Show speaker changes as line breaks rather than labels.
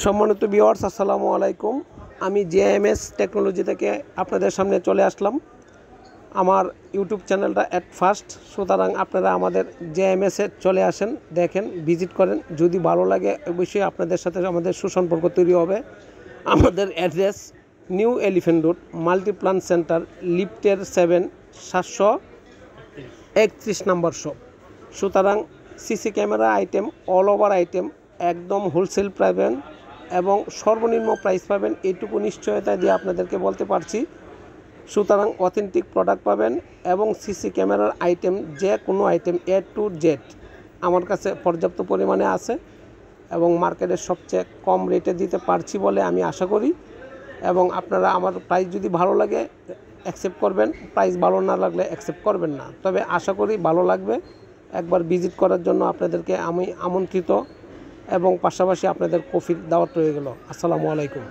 সম্মানিত ভিউয়ার্স, আসসালামু আলাইকুম। আমি জেএমএস টেকনোলজি থেকে আপনাদের সামনে চলে আসলাম। আমার ইউটিউব চ্যানেলটা অ্যাট ফার্স্ট, সুতরাং আপনারা আমাদের জেএমএসে চলে আসেন, দেখেন, ভিজিট করেন। যদি ভালো লাগে অবশ্যই আপনাদের সাথে আমাদের সুসম্পর্ক তৈরি হবে। আমাদের address new elephant road, Multiplan centre, লিফটের 7, 731 নম্বর শপ। সুতরাং CC camera item, all over item একদম হোলসেল পাবেন এবং সর্বনিম্ন প্রাইস পাবেন, এইটুকু নিশ্চয়তা দিয়ে আপনাদেরকে বলতে পারছি। সুতরাং অথেন্টিক প্রোডাক্ট পাবেন এবং সিসি ক্যামেরার আইটেম, যে কোনো আইটেম A to Z আমার কাছে পর্যাপ্ত পরিমাণে আছে এবং মার্কেটের সবচেয়ে কম রেটে দিতে পারছি বলে আমি আশা করি। এবং আপনারা আমার প্রাইস যদি ভালো লাগে অ্যাকসেপ্ট করবেন, প্রাইস ভালো না লাগলে অ্যাকসেপ্ট করবেন না, তবে আশা করি ভালো লাগবে। একবার ভিজিট করার জন্য আপনাদেরকে আমি আমন্ত্রিত এবং পাশাপাশি আপনাদের কফির দাওয়াত রয়ে গেল। আসসালামু আলাইকুম।